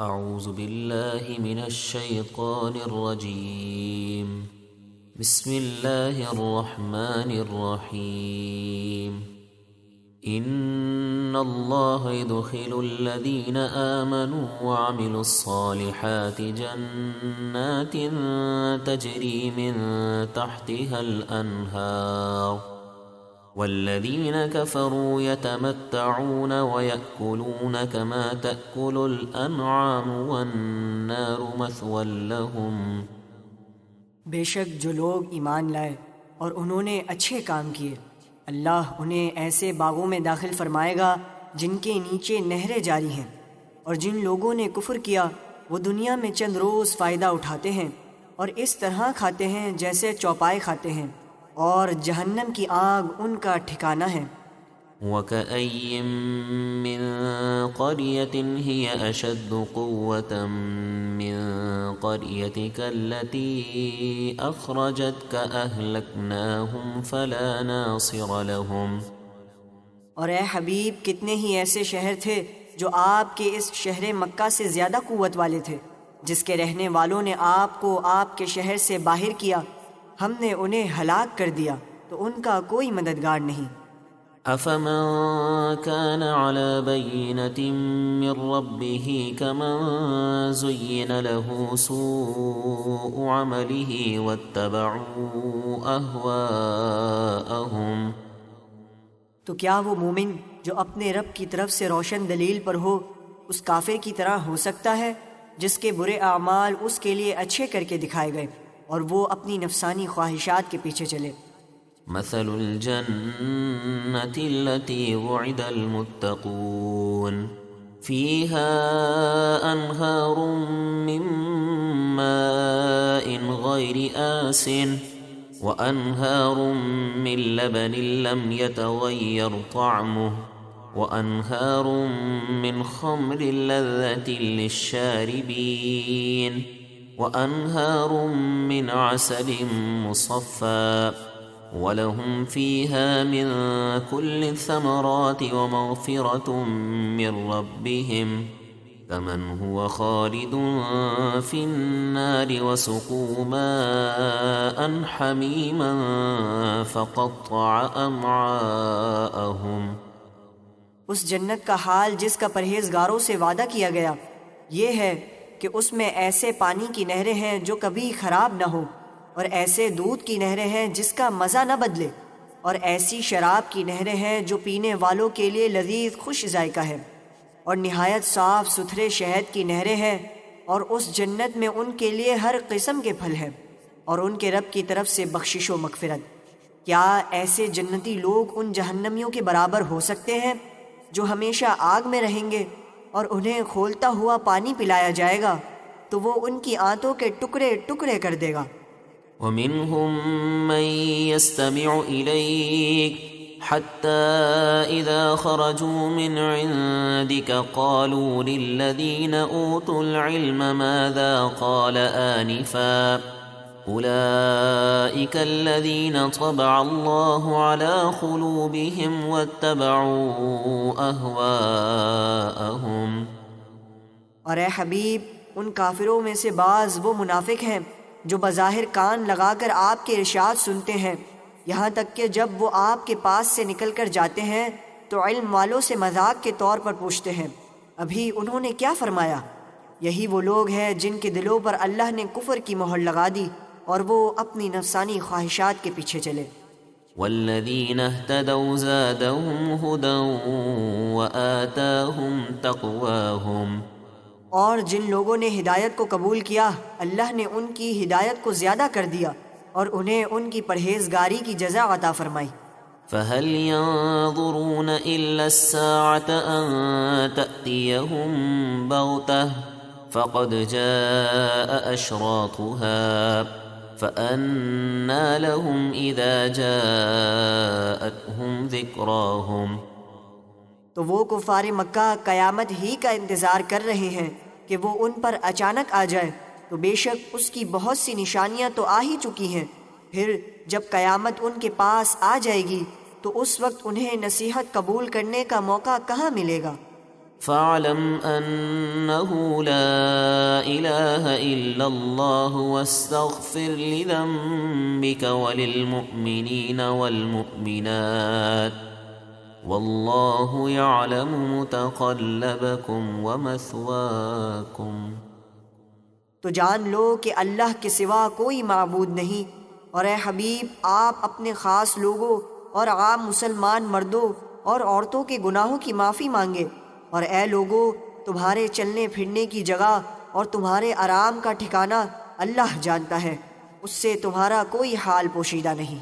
اعوذ باللہ من الشیطان الرجیم بسم اللہ الرحمن الرحیم ان اللہ يدخل الذین آمنوا وعملوا الصالحات جنات تجری من تحتها الانہار والذین کفروا یتمتعون ویأکلون کما تأکل الانعام والنار مثوی لهم۔ بے شک جو لوگ ایمان لائے اور انہوں نے اچھے کام کیے، اللہ انہیں ایسے باغوں میں داخل فرمائے گا جن کے نیچے نہریں جاری ہیں، اور جن لوگوں نے کفر کیا وہ دنیا میں چند روز فائدہ اٹھاتے ہیں اور اس طرح کھاتے ہیں جیسے چوپائے کھاتے ہیں، اور جہنم کی آگ ان کا ٹھکانہ ہے۔ وَكَأَيٍّ مِّن قَرْيَةٍ هِيَ أَشَدُّ قُوَّةً مِّن قَرْيَتِكَ الَّتِي أَخْرَجَتْكَ أَهْلَكْنَاهُمْ فَلَا نَاصِرَ لَهُمْ۔ اور اے حبیب کتنے ہی ایسے شہر تھے جو آپ کے اس شہر مکہ سے زیادہ قوت والے تھے، جس کے رہنے والوں نے آپ کو آپ کے شہر سے باہر کیا، ہم نے انہیں ہلاک کر دیا تو ان کا کوئی مددگار نہیں۔ أَفَمَن كَانَ عَلَى بَيِّنَةٍ مِّن رَّبِّهِ كَمَن زُيِّنَ لَهُ سُوءُ عَمَلِهِ وَاتَّبَعُوا أَهْوَاءَهُمْ۔ تو کیا وہ مومن جو اپنے رب کی طرف سے روشن دلیل پر ہو اس کافر کی طرح ہو سکتا ہے جس کے برے اعمال اس کے لیے اچھے کر کے دکھائے گئے اور وہ اپنی نفسانی خواہشات کے پیچھے چلے؟ مثل الجنة التي وعد المتقون فيها أنهار من ماء غير آسن وأنهار من لبن لم يتغير طعمه وأنهار من خمر لذة للشاربين وأنهار من عسل مصفى وَلَهُمْ فِيهَا مِن كُلِّ الثَّمَرَاتِ وَمَغْفِرَةٌ مِّن رَّبِّهِمْ كَمَنْ هُوَ خَالِدٌ فِي النَّارِ وَسُقُوا مَاءً حَمِيمًا فَقَطَّعَ أَمْعَاءَهُمْ۔ اس جنت کا حال جس کا پرہیزگاروں سے وعدہ کیا گیا یہ ہے کہ اس میں ایسے پانی کی نہریں ہیں جو کبھی خراب نہ ہو، اور ایسے دودھ کی نہریں ہیں جس کا مزہ نہ بدلے، اور ایسی شراب کی نہریں ہیں جو پینے والوں کے لیے لذیذ خوش ذائقہ ہے، اور نہایت صاف ستھرے شہد کی نہریں ہیں، اور اس جنت میں ان کے لیے ہر قسم کے پھل ہیں، اور ان کے رب کی طرف سے بخشش و مغفرت۔ کیا ایسے جنتی لوگ ان جہنمیوں کے برابر ہو سکتے ہیں جو ہمیشہ آگ میں رہیں گے اور انہیں کھولتا ہوا پانی پلایا جائے گا تو وہ ان کی آنتوں کے ٹکڑے ٹکڑے کر دے گا۔ وَمِنْهُمْ مَنْ يَسْتَمِعُ إِلَيْكَ حَتَّى إِذَا خَرَجُوا مِنْ عِنْدِكَ قَالُوا لِلَّذِينَ أُوتُوا الْعِلْمَ مَاذَا قَالَ آنِفًا أُولَئِكَ الَّذِينَ طَبَعَ اللَّهُ عَلَى قُلُوبِهِمْ وَاتَّبَعُوا أَهْوَاءَهُمْ۔ اور اے حبیب ان کافروں میں سے بعض وہ منافق ہیں جو بظاہر کان لگا کر آپ کے ارشاد سنتے ہیں، یہاں تک کہ جب وہ آپ کے پاس سے نکل کر جاتے ہیں تو علم والوں سے مذاق کے طور پر پوچھتے ہیں ابھی انہوں نے کیا فرمایا۔ یہی وہ لوگ ہیں جن کے دلوں پر اللہ نے کفر کی مہر لگا دی اور وہ اپنی نفسانی خواہشات کے پیچھے چلے۔ والذین اہتدوا زادهم هدى وآتاهم تقواهم۔ اور جن لوگوں نے ہدایت کو قبول کیا اللہ نے ان کی ہدایت کو زیادہ کر دیا اور انہیں ان کی پرہیزگاری کی جزا عطا فرمائی۔ فَهَلْ يَنظُرُونَ إِلَّا السَّاعَةَ أَن تَأْتِيَهُم بَغْتَةً فَقَدْ جَاءَ أَشْرَاطُهَا فَأَنَّىٰ لَهُمْ إِذَا جَاءَتْهُمْ ذِكْرَاهُمْ۔ تو وہ کفار مکہ قیامت ہی کا انتظار کر رہے ہیں کہ وہ ان پر اچانک آ جائے، تو بے شک اس کی بہت سی نشانیاں تو آ ہی چکی ہیں، پھر جب قیامت ان کے پاس آ جائے گی تو اس وقت انہیں نصیحت قبول کرنے کا موقع کہاں ملے گا۔ فاعلم أنه لا إله إلا الله واستغفر لذنبك وللمؤمنين والمؤمنات والله يعلم متقلبكم ومثواكم۔ تو جان لو کہ اللہ کے سوا کوئی معبود نہیں، اور اے حبیب آپ اپنے خاص لوگوں اور عام مسلمان مردوں اور عورتوں کے گناہوں کی معافی مانگے، اور اے لوگوں تمہارے چلنے پھرنے کی جگہ اور تمہارے آرام کا ٹھکانہ اللہ جانتا ہے، اس سے تمہارا کوئی حال پوشیدہ نہیں۔